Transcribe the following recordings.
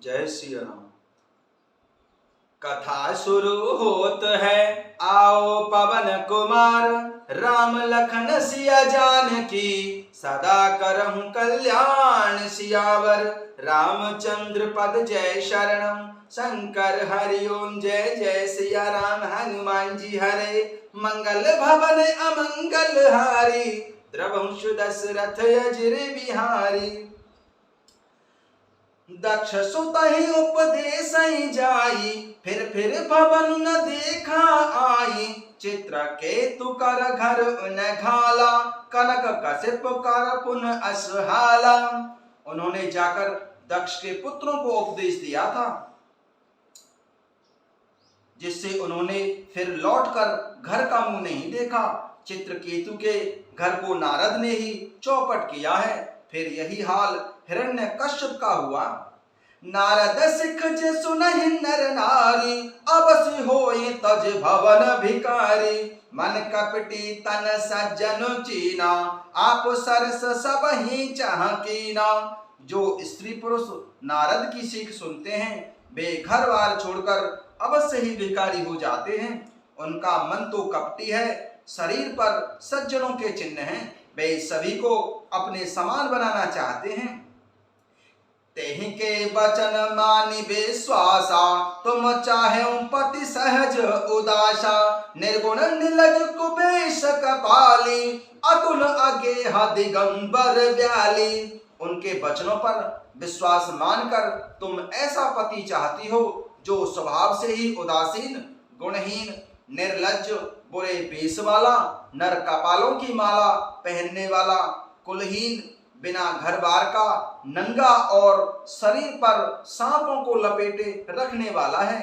जय श्री राम। कथा शुरू होत है, आओ पवन कुमार, राम लखन सिया जानकी, सदा करहु कल्याण सियावर। रामचंद्र पद जय शरणम, शंकर हरि ओम जय जय सिया राम। हनुमान जी हरे, मंगल भवन अमंगल हारी, द्रवंशु दशरथ अजिर बिहारी। दक्ष सुतहि उपदेश जाई, फिर भवन न देखा आई। चित्रकेतु कर घर उन घाला, कनक कश्यप कर पुन असहाला। उन्होंने जाकर दक्ष के पुत्रों को उपदेश दिया था, जिससे उन्होंने फिर लौटकर घर का मुंह नहीं देखा। चित्रकेतु के घर को नारद ने ही चौपट किया है। फिर यही हाल हिरण्यकश्यप का हुआ। नारद सिख जे सुनहि नर नारी, अबस होई तज भवन भिकारी। मन कपटी तन सज्जन चीना, आप सरस सब ही चाहकीना। जो स्त्री पुरुष नारद की सीख सुनते हैं, वे घर बार छोड़कर अवश्य ही भिखारी हो जाते हैं। उनका मन तो कपटी है, शरीर पर सज्जनों के चिन्ह हैं। वे सभी को अपने समान बनाना चाहते हैं। तेहि के बचन मानि विश्वासा, तुम चाहे पति सहज उदासा। निर्गुण निलज कुबेश कपाली, अतुल अगेह दिगंबर व्याली। उनके वचनों पर विश्वास मानकर तुम ऐसा पति चाहती हो जो स्वभाव से ही उदासीन, गुणहीन, निर्लज्ज, बुरे पेश वाला, नर कपालों की माला पहनने वाला, कुलहीन, बिना घर बार का, नंगा और शरीर पर सांपों को लपेटे रखने वाला है।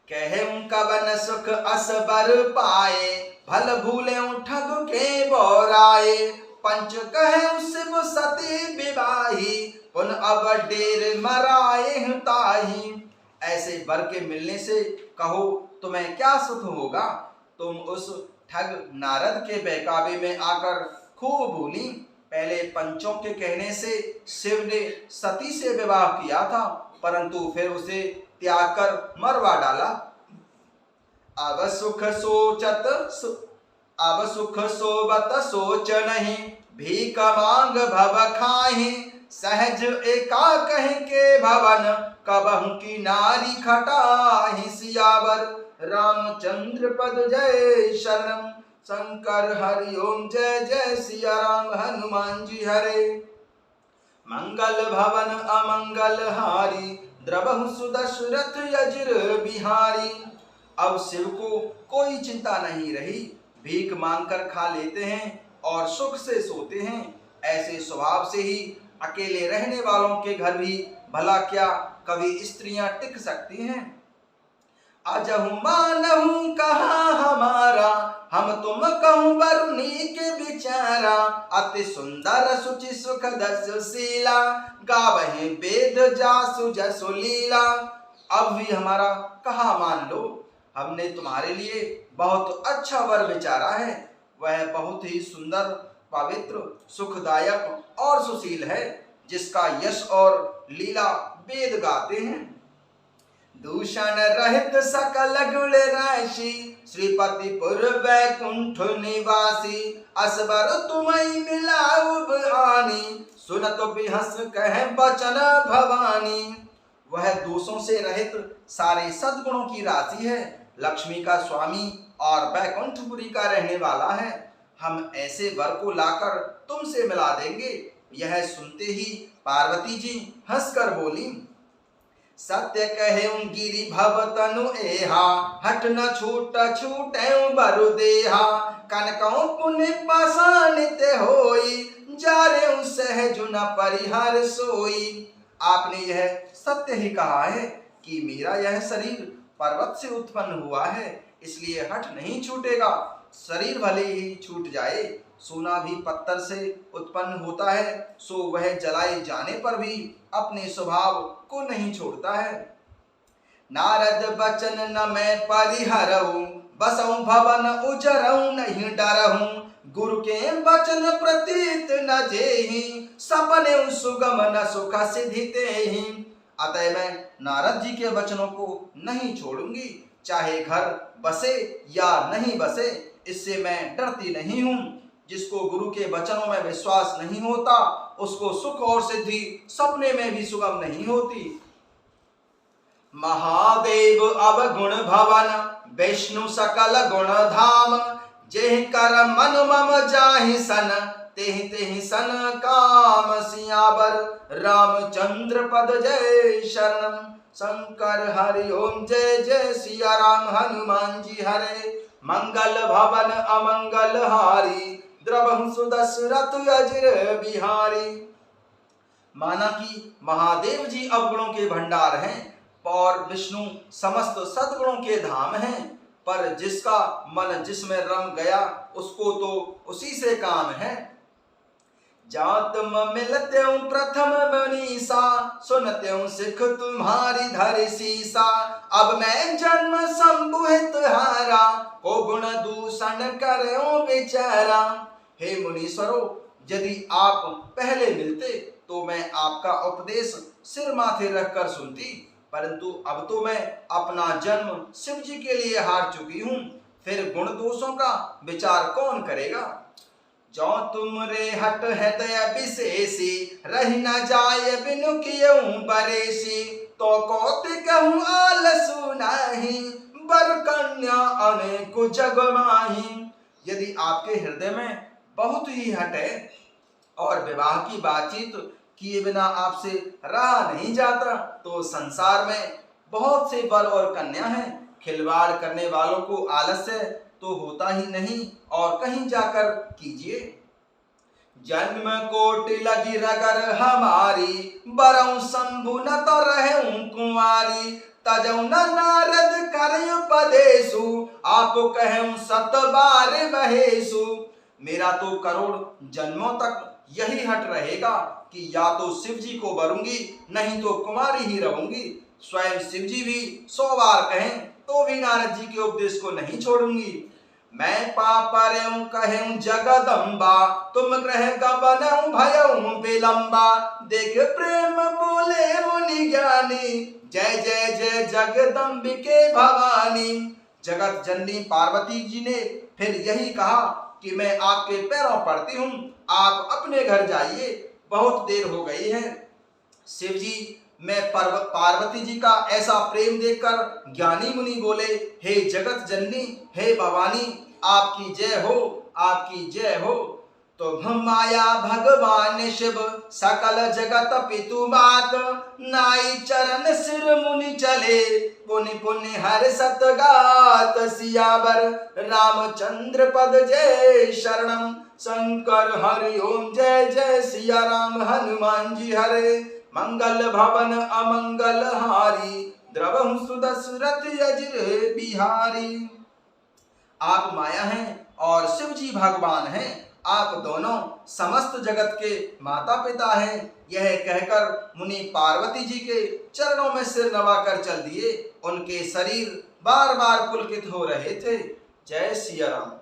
कहे कवन सुख असबर पाए, भल भूले ठग के बोराए। पंच कहे शिव सती विवाही, पुन अब डेर मराए ताही। ऐसे वर के मिलने से कहो तुम्हें क्या सुख होगा। तुम उस ठग नारद के बहकावे में आकर खूब भूली। पहले पंचों के कहने से शिव ने सती से विवाह किया था, परंतु फिर उसे त्याग कर मरवा डाला। अब सुख सोबत सोच नहीं, भीख मांग भव खाहि। सहज एका कह के भवन, कबहु की नारी खटाहि सियावर। रामचंद्र पद जय शरणम, शंकर हरि ओम जय जय सिया राम। हनुमान जी हरे, मंगल भवन अमंगल हारी, द्रवहु दशरथ अजिर बिहारी। अब शिव को कोई चिंता नहीं रही, भीख मांगकर खा लेते हैं और सुख से सोते हैं। ऐसे स्वभाव से ही अकेले रहने वालों के घर भी भला क्या कभी स्त्रियां टिक सकती हैं। अजहु मानहु कहा हमारा, हम तुम कहूँ वरुणी के विचारा। अति सुंदर सुचि सुख दसशीला, गावहि वेद जासु जसु लीला। अब भी हमारा कहा मान लो, हमने तुम्हारे लिए बहुत अच्छा वर विचारा है। वह बहुत ही सुंदर, पवित्र, सुखदायक और सुशील है, जिसका यश और लीला वेद गाते हैं। दूषण रहित सकल गुण राशि, श्रीपतिपुर वैकुंठ निवासी। असबर तुम्हें मिलाऊब आनी, सुनत बिहस कहे बचन भवानी। वह दोषों से रहित सारे सद्गुणों की राशि है, लक्ष्मी का स्वामी और वैकुंठपुरी का रहने वाला है। हम ऐसे वर को लाकर तुमसे मिला देंगे। यह सुनते ही पार्वती जी हंसकर बोली, सत्य कहे गिरि भव तनु एहा, हट न छूट छूटे बरु देहा। कनकौ पुण्य पाषाणित होई, जारे सहज न परिहर सोई। आपने यह सत्य ही कहा है कि मेरा यह शरीर पर्वत से उत्पन्न हुआ है, इसलिए हट नहीं छूटेगा। शरीर भले ही छूट जाए, सोना भी पत्थर से उत्पन्न होता है, सो वह जलाए जाने पर भी अपने स्वभाव को नहीं छोड़ता है। नारद बचन न मैं परिहरऊं, बसऊं भवन उजरऊं नहीं डरऊं। गुरु के वचन प्रतीत न जेहि, सपने सुगम न सुख सिद्धि तेहि। अतः मैं नारद जी के वचनों को नहीं छोड़ूंगी, चाहे घर बसे या नहीं बसे, इससे मैं डरती नहीं हूँ। जिसको गुरु के वचनों में विश्वास नहीं होता, उसको सुख और सिद्धि सपने में भी सुगम नहीं होती। महादेव अवगुण भवन, विष्णु सकल गुण धाम, जेह कर मन मम जाहि सन, तेहि तेहि सन काम। सियावर रामचंद्र पद जय शरणम। शंकर हरि ओम जय जय सिया राम हनुमान जी हरे। मंगल भवन अमंगल हारी, द्रवहु सुदशरथ अजिर बिहारी। माना कि महादेव जी अवगुणों के भंडार हैं और विष्णु समस्त सद्गुणों के धाम हैं, पर जिसका मन जिसमें रम गया उसको तो उसी से काम है। जात मिलते प्रथम मनीषा, सुनते सिख तुम्हारी धर सीसा। अब मैं जन्म संबुहित हारा, को गुण दूषण करो बेचारा। हे मुनीश्वरों, यदि आप पहले मिलते तो मैं आपका उपदेश सिर माथे रखकर सुनती, परंतु अब तो मैं अपना जन्म शिव जी के लिए हार चुकी हूँ, फिर गुण दोषों का विचार कौन करेगा। जो तुम रे हट है दया विशेषी, रही न जाए बिनु कियऊं बरेसी। तो कौत कहूँ आलसु नाही, बर कन्या अनेक जग माही। यदि आपके हृदय में बहुत ही हट है और विवाह की बातचीत किए बिना आपसे रहा नहीं जाता, तो संसार में बहुत से वर और कन्या हैं। खिलवाड़ करने वालों को आलस्य तो होता ही नहीं, और कहीं जाकर कीजिए। जन्म कोटि लगी रगर हमारी, बरऊ शंभु न तो रहूं कुंवारी। तजऊ न नारद कर उपदेशु, आप कहूं सत बार महेशु। मेरा तो करोड़ जन्मों तक यही हट रहेगा कि या तो शिव जी को वरूंगी, नहीं तो कुमारी ही रहूंगी। स्वयं शिव जी भी 100 बार कहें तो भी नारद जी के उपदेश को नहीं छोड़ूंगी। मैं पापरऊं कहूं जगदम्बा, तुम ग्रह गबनऊं भयऊं विलंबा। देख प्रेम बोले मुनि ज्ञानी, जय जय जय जगदम्बिके भवानी। जगत जननी पार्वती जी ने फिर यही कहा कि मैं आपके पैरों पड़ती हूँ, आप अपने घर जाइए, बहुत देर हो गई है। शिव जी मैं पार्वती जी का ऐसा प्रेम देखकर ज्ञानी मुनि बोले, हे जगत जननी, हे भवानी, आपकी जय हो, आपकी जय हो। तो माया भगवान शिव, सकल जगत पितु मात। नाई चरण सिर मुनि चले, पुनि पुनि हर सत गात। सियावर रामचंद्र पद जय शरणम। शंकर हरि ओम जय जय सिया राम हनुमान जी हरे। मंगल भवन अमंगल हारी, द्रवहु सुदशरथ अजिर बिहारी। आप माया हैं और शिव जी भगवान हैं, आप दोनों समस्त जगत के माता पिता हैं। यह कहकर मुनि पार्वती जी के चरणों में सिर नवाकर चल दिए। उनके शरीर बार बार पुलकित हो रहे थे। जय सिया राम।